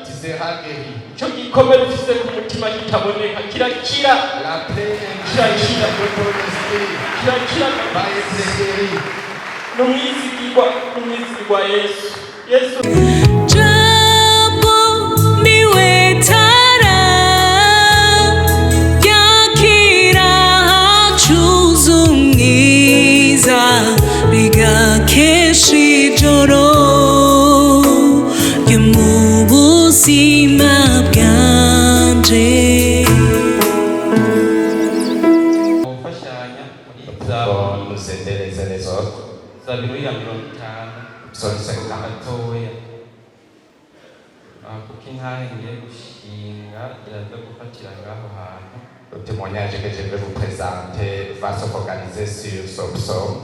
Tu seras guéri. La paix de ton esprit va être guérie. Nous aider les uns les autres. Psaume 50. Le témoignage que je vais vous présenter va se focaliser sur ce psaume.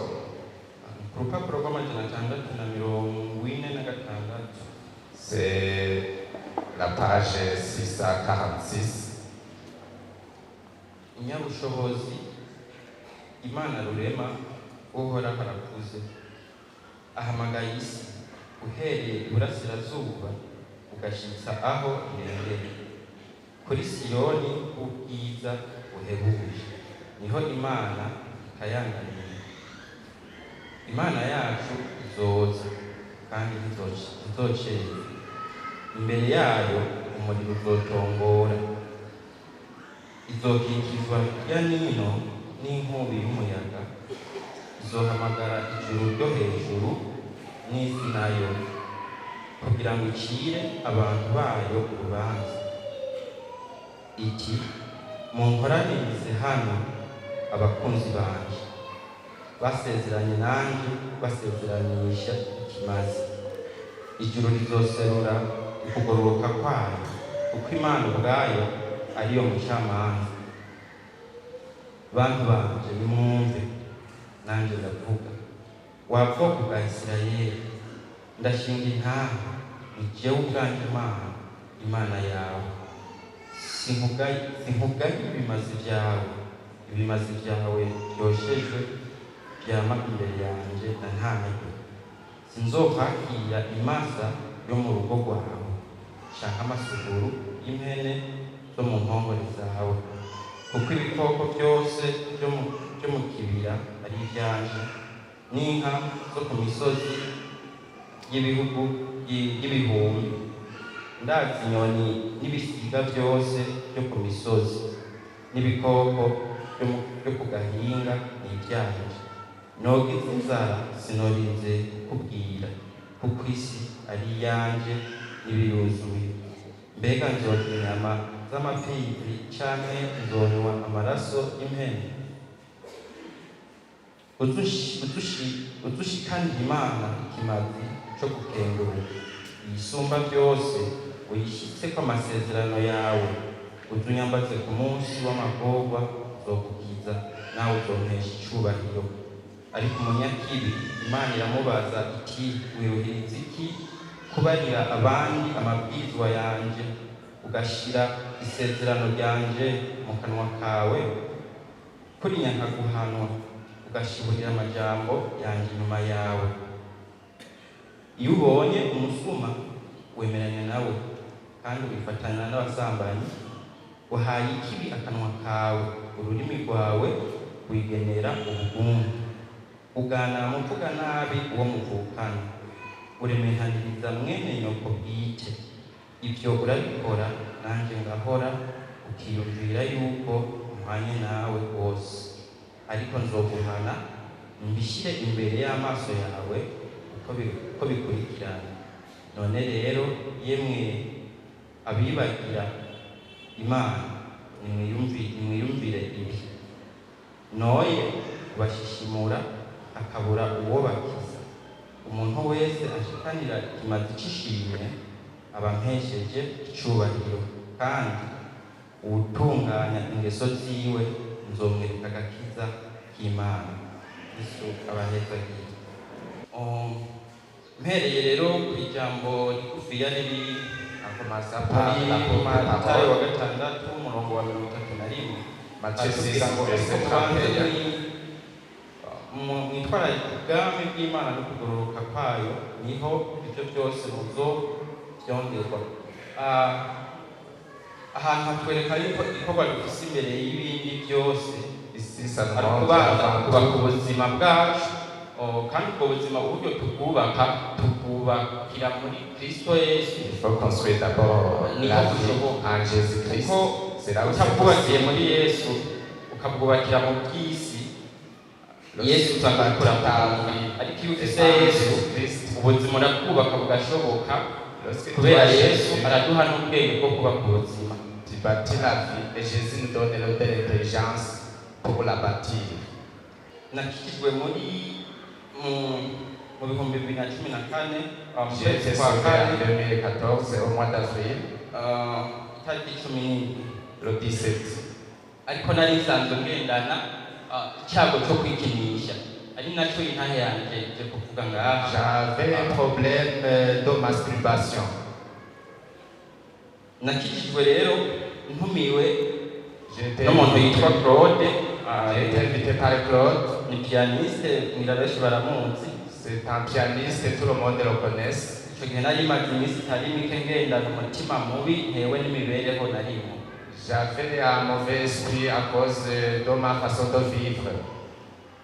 C'est la page 646. Imana rurema uhora harakuze ahamagaye isi uhereye iburasirazuba ugashitsa aho irengeye kuri Siyoni ubwiza buhebuje niho Imana ikayanganira. Imana yacu izoza kandi ntizocera, imbere yayo umuriro uzotongora, izokikizwa hirya nino n'inkubi y'umuyaga, izohamagara ijuru ryo hejuru n'isi nayo kugira ngo icire abantu bayo urubanza. Iti munkoranirize hano abakunzi banje, basezeranye nanjye basezeranisha ikimazi. Ijuru rizoserura ukugororoka kwayo, kuko Imana ubwayo ariyo mucamanza. Bantu banje nimwumve nanjye ndavuga, wa bwoko bwa Isirayeli, ndashinga intaha ni jewe ubwanje Imana yawe. Sinkugaye ibimazi byawe byoshejwe byama imbere yanjye na ntanage. Sinzokwakira imasa yo mu rugo rwawe, canke amasuguru y'impene zo mu mpongore zawe, kuko ibikoko byose byo mu kibira ari ibyanje, n'inka zo ku misozi y'ibihugu y'ibihumbi. Ndazi inyoni n'ibisiga byose byo ku misozi, n'ibikoko byo ku gahinga ni ibyanje. Nogize inzara sinorinze kukubwira, kuko isi ari iyanje n'ibiyuzuye. Mbega nzorya inyama z'amapfizi canke nzonywa amaraso y'impene? Uzushikanira Imana ikimazi co gukenguruka, yisumba byose uyishitseko amasezerano yawe. Uzunyambaze ku munsi w'amagorwa, uzokugiza nawe uzompesha icubahiro. Ariko umunyakibi Imana iramubaza iti, wiruhiriza iki kubarira abandi amabwizwa yanje, ugashira isezerano ryanje mu kanwa kawe? Kurinya nkaguhanwa, ugashiburira amajambo yanje inyuma yawe. Iyo ubonye umusuma wemeranya nawe, kandi wifatanya n'abasambanyi. Uhaye ikibi akanwa kawe, ururimi rwawe wigenera ubugungu. Ugana muvuga nabi uwo muvukana, uremehaniriza mwene nyoko bwite. Ibyo urabikora nanjye ngahora, ukiyumvira yuko mpanye nawe rwose. Ariko nzoguhana mbishyire imbere y'amaso yawe uko bikurikirana. None rero yemwe abibagira Imana, nimwiyumvire ibi. Noye kubashishimura akabura uwo bakiza. Umuntu wese ashikanira ikimazi c'ishimwe aba mpesheje icubahiro, kandi uwutunganya ingeso ziwe nzomwereka agakiza k'Imana. Yesu abahezagiye. Mpereye rero ku ijambo rigufiya riri Matayo wa gatandatu umurongo wa 31. mwitwararika ubwami bw'Imana no kugororoka kwayo, niho ibyo byose muzovyongerwa. Ahantu hatwereka yuko igikorwa dufise imbere y'ibindi byose Ici, ça nous ari montre ukubanza avant kubaka tout, ubuzima bwacu, kandi ubwo buzima uburyo tubwubaka tubwubakira muri Kristo Yesu. il faut construire d'abord Niho la vie bushoboka. en Jésus-Christ. Kuko C'est là où c'est utabwubakiye possible. muri Yesu ukabwubakira mu by'isi, Yesu uzagakora mutazi. Ariko iyo ufise Yesu ubuzima urabwubaka bugashoboka, kubera Yesu araduha n'ubwenge bwo kubaka ubuzima. Tu bâtis la vie et Jésus nous donne le de l'intelligence pour la bâtir. Nakijwe muri mu 2014 J'ai été sauvé en 2014 au mois d'avril, itariki 17, le 17. ariko nari nsanzwe ngendana icyago cyo kwikinisha, ari nacyo intahe yanjye yo kuvuga ngaha. J'avais un problème de masturbation. Nakijijwe rero ntumiwe J'ai n'umuntu yitwa Claude, été invité par Claude. ni pianiste, mwira benshi baramuzi. C'est un pianiste et tout le monde le connaît. Icyo gihe nari maze iminsi itari mike ngendana umutima mubi ntewe n'imibereho narimo. J'avais un mauvais esprit à cause de ma façon de vivre.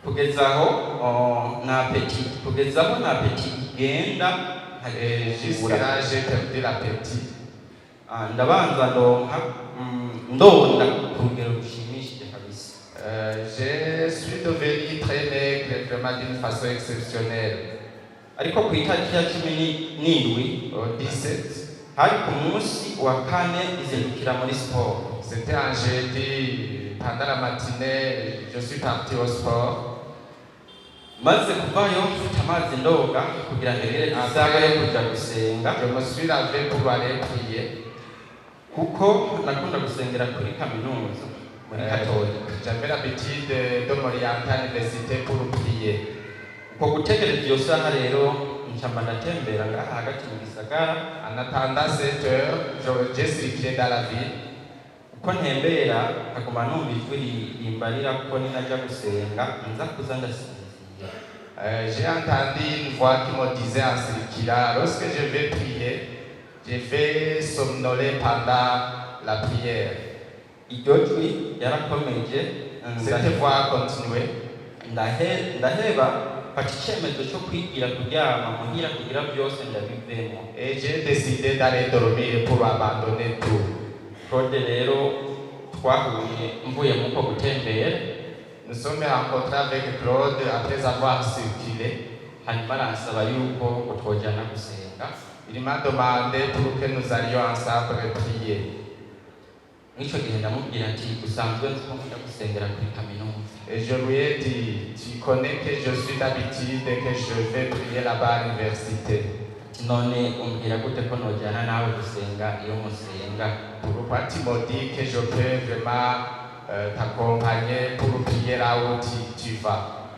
Kugezaho na apeti igenda Et jusqu'à là, j'ai perdu l'appétit. ndabanza ndonda ku rugero rushimishije kabisa. Je suis devenu très maigre, vraiment d'une façon exceptionnelle. Ariko ku itariki ya 17 Au 17, hari ku munsi wa kane izindukira muri siporo. c'était un jeudi, pendant la matinée, je suis parti au sport. Maze kuvayo mfite amazi ndoga kugira ngo ngere isaha yo kuja gusenga, Je me suis lavé pour aller prier. kuko nakunda gusengera kuri kaminuza muri Katolika. J'avais l'habitude de m'orienter à l'université pour prier. Uko gutegereza iyo saha rero ncamba ndatembera ngaha hagati mu gisagara. En attendant cette heure, j'ai circulé dans la ville. Uko ntembera nkaguma numva ijwi rimbarira ko ninaja gusenga nza kuza ndasinzira. J'ai entendu une voix qui me disait en circulant, lorsque je vais prier, je vais somnoler pendant la prière. Iryo jwi yarakomeje, Cette voix a continué. ndaheba mfata icyemezo cyo kwigira kuryama muhira kugira byose ndabivemo. Et j'ai décidé d'aller dormir pour abandonner tout. Claude rero twahuye mvuye muko gutembera, Nous sommes rencontrés avec Claude après avoir circulé. hanyuma aransaba yuko twojana gusenga. Il m'a demandé pour que nous allions ensemble prier. Mw'ico gihe ndamubwira ati usanzwe nzi ko nkunda gusengera kuri kaminuza. Et je lui ai dit, tu connais que je suis d'habitude et que je vais prier là-bas à l'université. None umbwira gute ko nojana nawe gusenga iyo musenga? Pourquoi tu me dis que je peux vraiment t'accompagner pour prier là où tu vas?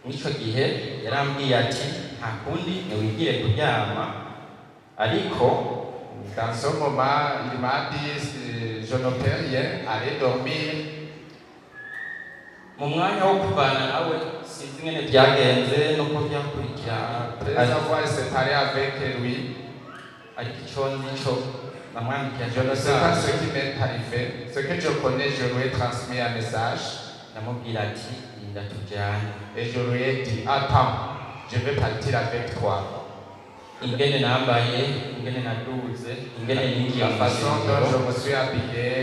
Mw'ico gihe yarambwiye ati nta kundi ntiwigire kuryama, ariko Dans ce moment, il m'a dit, je ne peux rien, allez dormir. mu mwanya wo kuvana nawe sinzi ingene byagenze nuko byakurikirana. Après avoir séparé avec lui, Ariko icyo nzi cyo namwandikiye je ne sais pas ce qui m'est arrivé. Ce que je connais, je lui ai transmis un message ndamubwira ati linda tujyane. et je lui ai dit, attends, je vais partir avec toi. Ingene nambaye, ingene naduze, ingene ninjiye La mu façon dont masengero, je me suis habillé,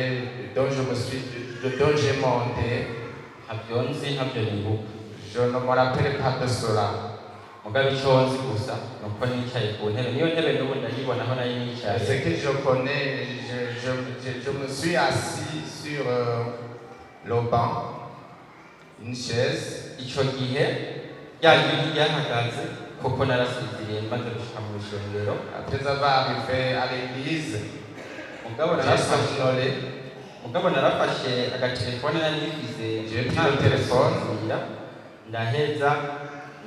dont j'ai monté, ntabyo nzi ntabyo nibuka. je ne me rappelle pas de cela. Mugabe icyo nzi gusa ni uko nicaye ku ntebe, niyo ntebe n'ubu ndayibona aho nari Ce nicaye. que je connais, je me suis assis sur le banc, une chaise. Icyo gihe ryagiye ryahagaze kuko narasinziriye maze gushika mu rusengero. Après avoir arrivé à l'église, Mugabo j'ai narafashe agatelefone nari nifize, J'ai pris le téléphone. ndaheza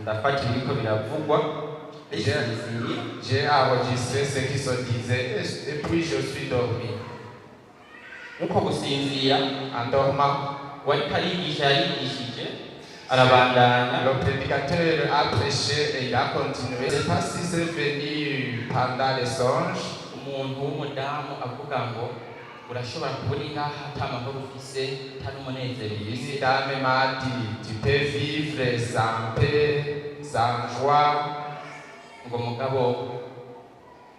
ndafata ibiriko biravugwa, sinziriye. j'ai enregistré ce qui se disait et puis je suis dormi. Nkuko gusinzira En dormant, wariko arigisha yarigishije, arabandanya. Le prédicateur a prêché et il a continué. Je ne sais pas si c'est venu pendant les songes. Umuntu w'umudamu avuga ngo urashobora kubona ngaha ata mahoro ufise ata n'umunezero Une ufise. dame m'a dit, tu peux vivre sans paix, sans joie. Ngo mugabo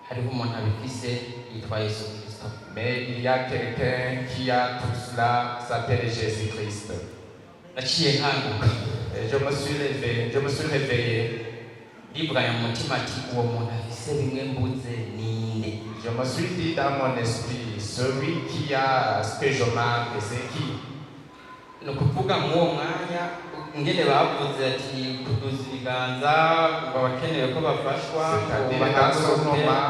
hariho umuntu abifise yitwa Yesu Kristo. Mais il y a quelqu'un qui a tout cela, s'appelle Jésus-Christ. Naciye nkanguka Et je me suis réveillé. ndivuganya mu mutima ati uwo muntu afise bimwe mbuze ninde. Je me suis dit dans mon esprit, celui qui a ce que je manque, c'est qui? Ni ukuvuga mw'uwo mwanya ingene bavuze ati kuduza ibiganza ngo abakenewe ko bafashwa C'est-à-dire dans ce moment,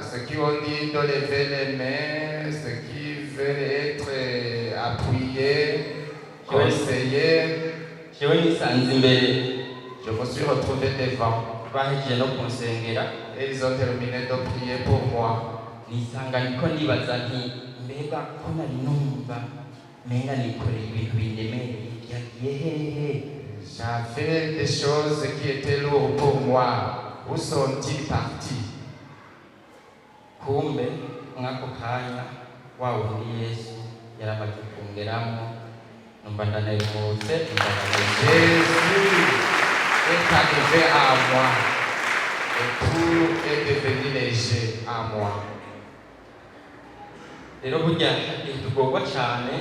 ceux qui ont dit de lever les mains, ceux qui veulent être appuyés, conseillés, jewe nisanze imbere je me suis retrouvé devant. bahejeje no kunsengera Et ils ont terminé de prier pour moi. nisanga niko nibaza nti mbega ko nari numva menga nikoreye ibintu bindemereye yagiye hehe. J'avais des choses qui étaient lourdes pour moi. Où sont-ils partis? Kumbe mwako kanya wa wundi Yesu yaramaze kungeramo numva ndanayimutse Jésus est arrivé à moi. Et tout est devenu léger à moi. rero burya tugorwa cyane.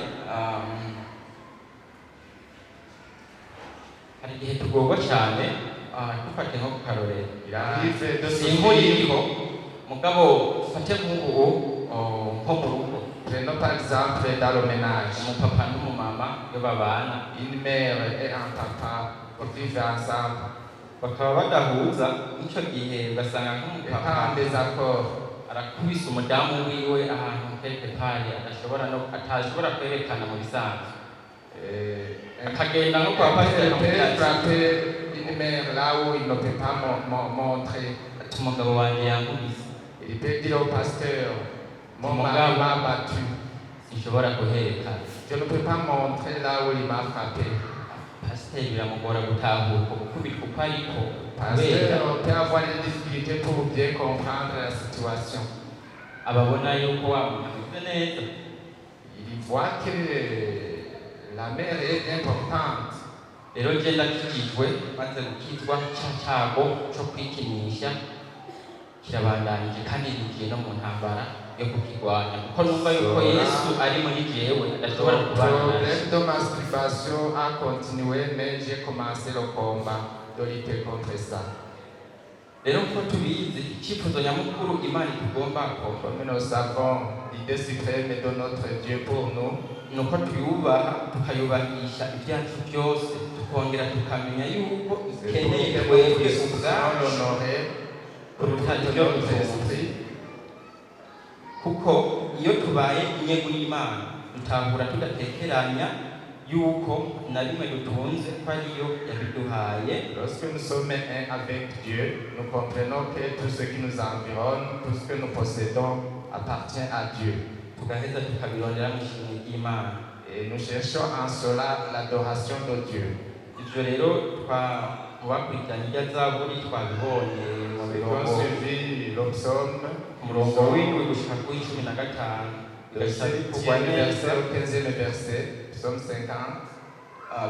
Hari igihe tugorwa cyane dufate nko ku karorero Il arrive de inkuru souffrir. iriho mugabo fate nk'ubu nko mu rugo Prenons par exemple dans le ménage. umupapa n'umumama iyo babana Une mère et un papa vivent ensemble. bakaba badahuza icyo gihe ugasanga Et nk'umupapa pas en désaccord. arakubise umudamu wiwe ahantu quelque part atashobora kwerekana mu bisanzwe akagenda nko kwa pasiteri Il peut frapper une mère là où il ne peut pas montrer. ati umugabo wanjye yankubise Il peut dire au pasteur, mon Mon mari gars. m'a battu. sinshobora kuherekana. Je ne peux pas montrer là où il m'a frappé. Pasiteri biramugora gutahura uko gukubitwa uko ariko kubera Pasteur, on peut avoir des difficultés pour bien comprendre la situation. ababona yuko wameze neza. Il voit que la mère est importante. rero nje ndakijijwe maze gukizwa cya cyago cyo kwikinisha kirabandanije kandi nigiye no mu ntambara yo kukirwanya kuko numva yuko Yesu ari muri jewe Le adashobora kubana problème de masturbation a continué, mais j'ai commencé le combat de lutter contre ça. rero ko tubizi icyifuzo nyamukuru Imana itugombako Comme nous savons, l'idée suprême de notre Dieu pour nous, ni uko tuyubaha tukayubahisha ibyacu byose tukongera tukamenya yuko c'est ikeneye pour twebwe que nous puissions ubwacu l'honorer kuruta de ibyo notre tuzi. esprit. kuko iyo tubaye inyego y'Imana dutahura tudatekeranya yuko na rimwe dutunze ko ariyo yabiduhaye. Lorsque nous sommes un avec Dieu, nous comprenons que tout ce qui nous environne, tout ce que nous possédons appartient à Dieu. tugaheza tukabirondera mu ishimwe ry'Imana. Et nous cherchons en cela l'adoration de Dieu. Ivyo rero mu bakurikiranye irya zaburi twabibonye mu Nous mirongo avons suivi le psaume, ku murongo w'indwi gushika kuri 15 le bigahita 7e bivugwa neza verset au 15e verset, psaume 50.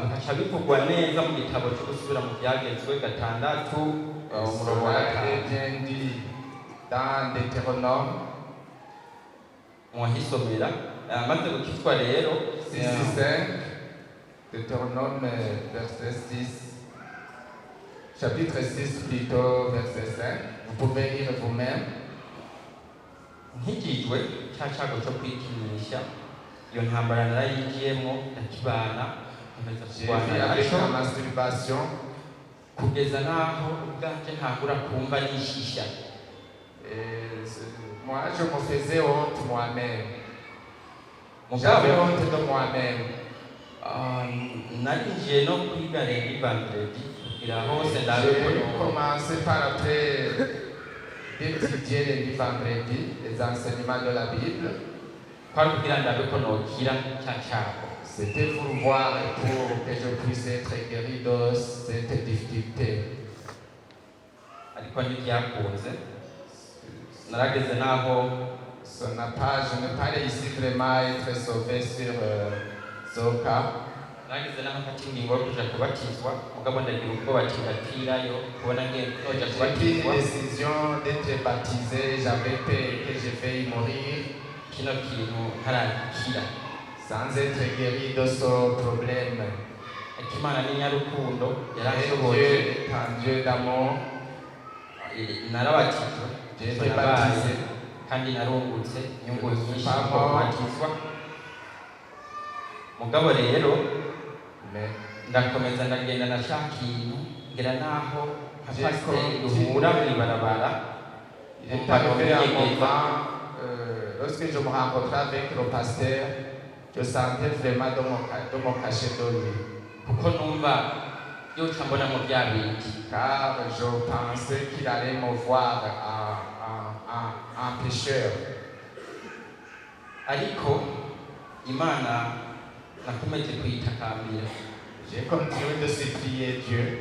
bikaca bivugwa neza mu gitabo cyo gusubira mu byagezwe 6 umurongo wa Cela 5 est bien dit dans Deutéronome muhisomera. Maze gukizwa rero 6:5, Deutéronome verset 6, chapitre 6 plutôt verset 5. Vous pouvez lire vous-même. nkigijwe cya cyago cyo kwikinisha iyo ntambara narayigiyemo ndakibana nkomeza J'ai kurwana vu avec nacyo la masturbation kugeza n'aho ubwanjye ntagura kumva nishisha. moi je me faisais honte moi-même. mugabo J'avais honte de moi-même. narinjiye no kwiga rero ivangeledi kugira hose J'ai ndabibona. commencé par après d'étudier les vendredis, les enseignements de la Bible. kwari kugira ndabe ko nokira cya cyago. C'était pour voir et pour que je puisse être guéri de cette difficulté. ariko ntibyakunze narageze naho Je n'ai pas réussi vraiment à être sauvé sur ce cas. narageze naho mfata ingingo yo kuja kubatizwa mugabo ndagira ubwoba kigatirayo kubona ngiye kuja J'ai pris une kubatizwa décision d'être baptisé, j'avais peur que je vais y mourir kino kintu ntarakira sans être guéri de ce problème. ariko imana ni nyarukundo Et yaranshoboje Dieu est un Dieu d'amour. narabatizwa J'ai été baptisé. kandi narungutse inyungu nyinshi Pamo. ko kubatizwa mugabo rero Mais ndakomeza ndagenda na cya kintu ngera naho nka J'ai pasiteri continué. duhura mw'ibarabara il est arrivé un moment, lorsque je me rencontrais avec le pasteur, je sentais vraiment de mon cachet de lui. kuko numva yoca mbona mu bya bindi Car je pensais qu'il allait me voir en pécheur. ariko imana nakomeje kuyitakambira J'ai continué de supplier Dieu.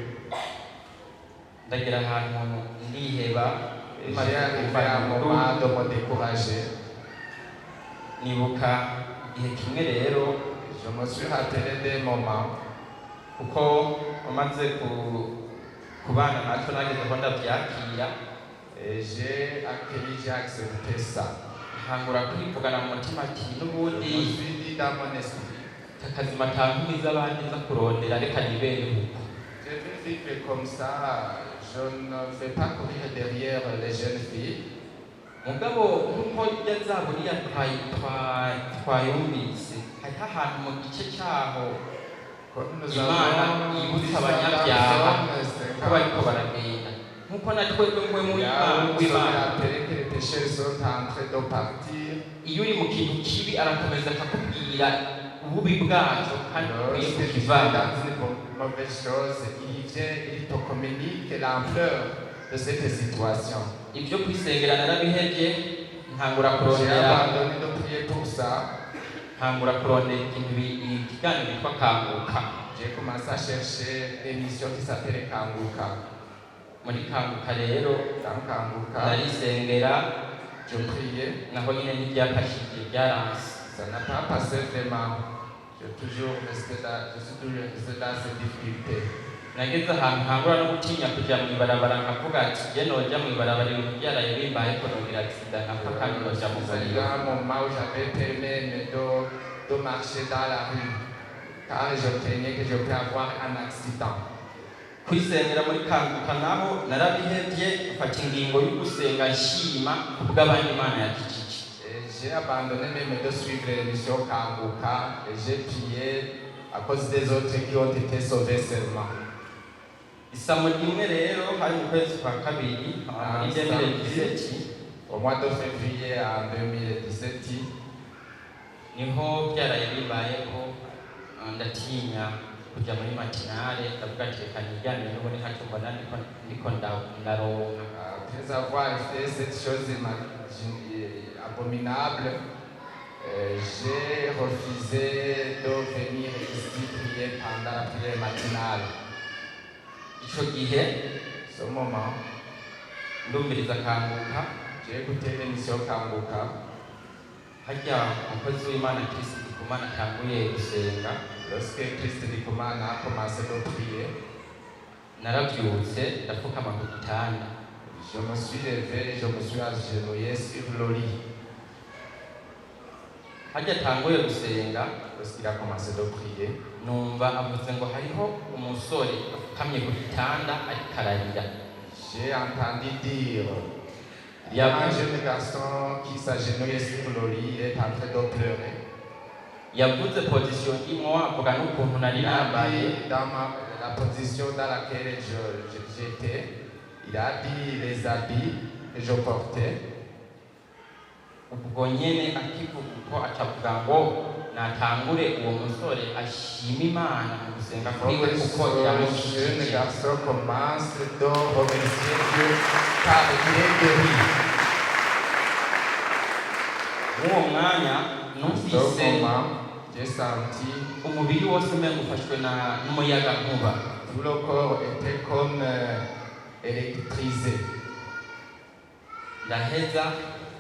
ndagera ahantu ndiheba Et j'ai arrivé à un moment de me décourager. nibuka igihe kimwe rero Je me suis rappelé des moments kuko umaze kubana natwe nagezeho ndabyakira et j'ai accepté ça. nkangura kwivugana mu mutima ati Je me n'ubundi suis dit dans mon esprit, akazima tankumiza abandi nza kurondera reka nibere uko je vais vivre comme ça, je ne vais pas courir derrière les jeunes filles. mugabo nk'uko irya zaburiya twayumvise hariho ahantu mu gice cyaho Comme nous imana avons yibutsa dit abanyabyaha ko bariko 50, baragenda nk'uko natwe mwe mu là où nous sommes rappelés que les pécheurs sont en train de partir. iyo uri mu kintu kibi arakomeza akakubwira ububi bwacyo kandi ukwiye Lorsque tu es kukivamo dans une mauvaise chose, il vient, il te communique l'ampleur de cette situation. ibyo kwisengera narabihebye ntangura J'ai kurondera abandonné de prier pour ça. ntangura kurondera ikiganiro bitwa kanguka J'ai commencé à chercher l'émission qui s'appelle Kanguka. muri kanguka rero Dans Kanguka, narisengera je priais. naho nyine n'ibyafashije byaranse Ça n'a pas passé vraiment. Je suis toujours resté dans cette difficulté. nageze ahantu ntangura no gutinya kujya mu ibarabara nkavuga ati je noja mu ibarabara ibintu byaraye bimbaye ko nogira agisida nkapfa kandi noja mu C'est muriro un moment où j'avais peur même de marcher dans la rue. Car je craignais que je puisse avoir un accident. kwisengera muri kanguka naho narabihebye mfata ingingo yo gusenga nshima kubw'abandi imana yakijije Et j'ai abandonné même de suivre l'émission Kanguka et j'ai prié à cause des autres qui ont été sauvés seulement. isamo rimwe rero hari mu kwezi kwa kabiri muri 2017 Au mois de février en 2017, niho byaraye bimbayeho ndatinya kujya muri matinale ndavuga ati reka nijyane n'ubundi ntacyo mbona ndiko ndaronka après avoir fait cette chose abominable, j'ai refusé de venir ici prier pendant la prière matinale. ico gihe Ce moment, ndumviriza kanguka j'ai écouté l'émission Kanguka. harya umukozi w'imana kristo kumana atanguye gusenga Lorsque Christ Ndikumana a commencé de prier, narabyutse ndapfukama ku gitanda je me suis levé, je me suis agenouillé sur le lit. harya atanguye gusenga Lorsqu'il a commencé de prier, numva avuze ngo hariho umusore apfukamye ku gitanda ariko ararira j'ai entendu dire, il y a un jeune garçon qui s'agenouille sur le lit, il est en train de pleurer. yavuze pozisiyo imwe avuga n'ukuntu nari Il a nambaye dit dans la position dans laquelle j'étais, il a dit les habits que je portais. ubwo nyene akivuga uko acavuga ngo natangure uwo musore ashima imana mu gusenga kwiwe kuko Ce jeune yamushije garçon commence de remercier Dieu car il est guéri. mw'uwo mwanya Ce numvise moment, j'ai senti umubiri wose umenga ufashwe n'umuyaga nkuba. tout le corps était comme électrisé. Ndaheza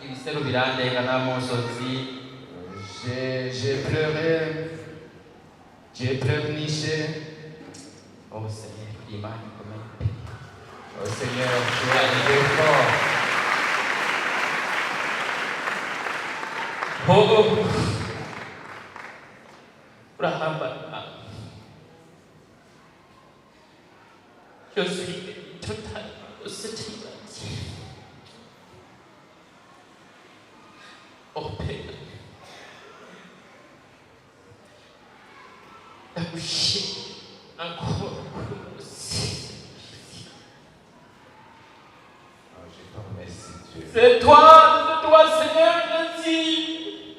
ibisero birandenga n'amosozi. J'ai pleuré, j'ai pleurniché. Oh Seigneur, l'image comme Oh Seigneur, tu as été fort. Oh, Brahma, je suis totalement satisfait. Oh Père, la bouche encore aussi. Oh, je te remercie, Dieu. C'est toi, Seigneur, merci.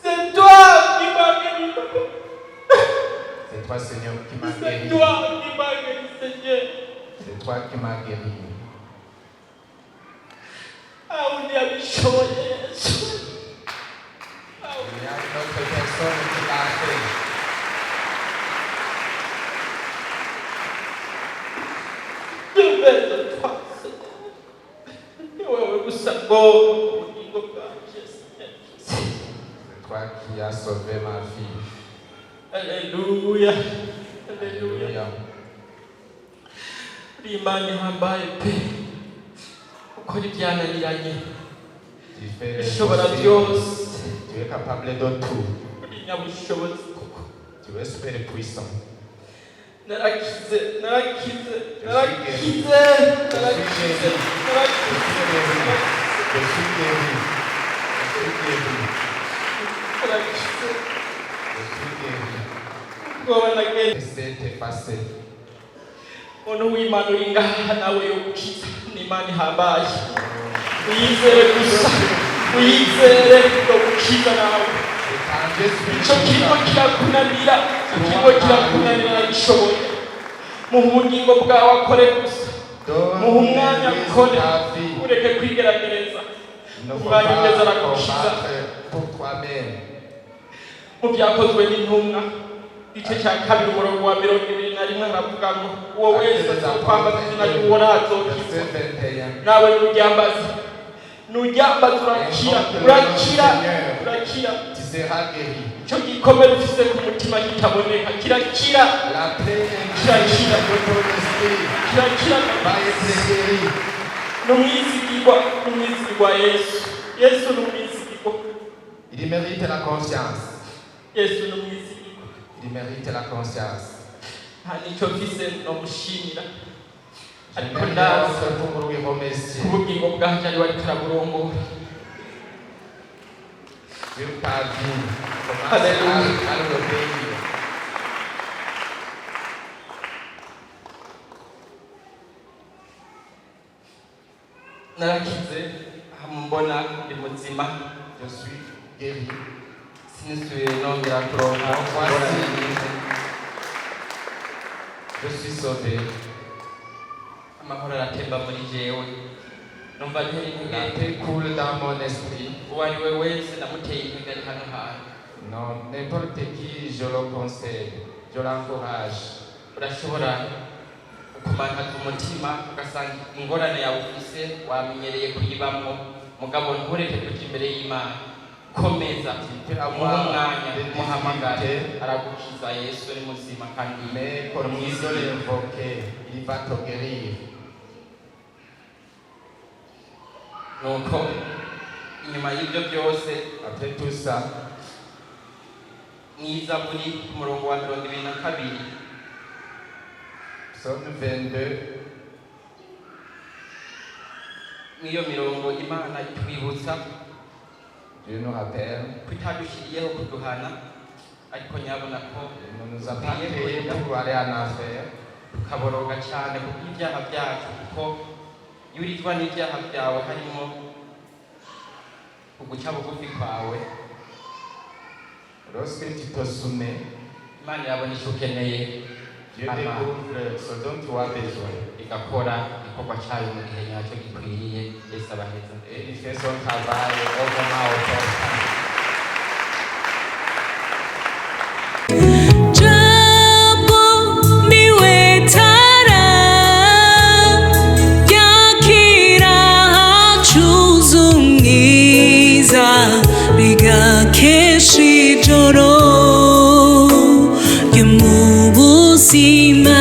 C'est toi qui m'as guéri, papa. C'est toi, Seigneur, qui m'as C'est guéri. toi qui m'as guéri, Seigneur. C'est toi qui m'as guéri. Ah, on est à Michel. Il y a une autre personne qui l'a fait. Je vais de toi, Seigneur. Ouais, vous savez, mon Dieu, C'est toi qui as sauvé ma vie. Alléluia. Alléluia. Alléluia. Imani hambaye pe. Ukora ibyananiranye. Tu fais les Ishobora possibles. byose. Tu es capable de tout. Uri nyabushobozi koko. Tu es super puissant. Narakize, narakize, Je narakize, suis narakize, guéri. narakize. Je suis guéri. Je suis guéri. Narakize. Je suis guéri. Ubwoba nagenda. C'est effacé. Umuntu w'Imana uri ngaha nawe yo gukiza n'Imana ihambaye. Uyizere gusa, uyizere yo gukiza nawe. Icyo kigo kirakunanira, icyo kigo kirakunanira gishoboye. Mu bugingo bwawe akore gusa, mu umwanya akore, ureke kwigerageza. Ne faut Umwanya ugeze pas aragukiza. combattre pour toi-même. Mu byakozwe n'intumwa igice cya kabiri umurongo wa 21 aravuga ngo uwo wese azokwambaza izina ry'uwo ntazokizwa. Verset 21. Nawe nuryambaza urakira, urakira, urakira. Tu seras guéri. Icyo gikomere ufise ku mutima kitaboneka kirakira, La paix intérieure de ton esprit kirakira. va être guérie. N'umwizigirwa Yesu. Yesu n'umwizigirwa. Il mérite la conscience. Yesu n'umwizigirwa. Il mérite la conscience. Nta nicyo mfise no gushimira. Je n'ai Ariko rien ndazi d'autre pour lui remercier. ku bugingo bwanjye ari wari karaburongora. Sur ta vie, commence à Alléluia. l'obéir. Narakize mbona ndi muzima. Je suis guéri. Sinisubiye nongera kuronka Voici. ingorane. Je suis sauvé. Amahoro aratemba muri jewe. Numva ntera La intege. paix coule dans mon esprit. Uwo ari we wese ndamuteye intege ari hano hantu. Non, n'importe qui, je le conseille, je l'encourage. Urashobora kumantaza umutima ugasanga ingorane yawe ufise wamenyereye kuyibamwo, mugabo ntureke kuja imbere y'Imana. Komeza umuhe umwanya umuhamagare aragukiza. Yesu ni muzima kandi Mais comme il doit l'invoquer, il va te guérir. nuko inyuma y'ibyo byose Après tout ça, mwiza muri ku murongo wa 22 Psaume 22, mw'iyo mirongo Imana itwibutsa Dieu nous rappelle, ko itadushiriyeho kuduhana, ariko nyabona ko il ne nous a pas créés pour aller en enfer. tukaboroga cyane ku bw'ibyaha byacu, kuko iyo urizwa n'ibyaha byawe harimo uguca bugufi kwawe. Lorsque tu te soumets, Imana irabona icyo ukeneye, Dieu découvre ce dont tu as besoin. igakora igikorwa cyayo mu gihe nyacyo gikwiriye. Yesu abaheza. Et il fait son travail au moment opportun. ry'umubuzima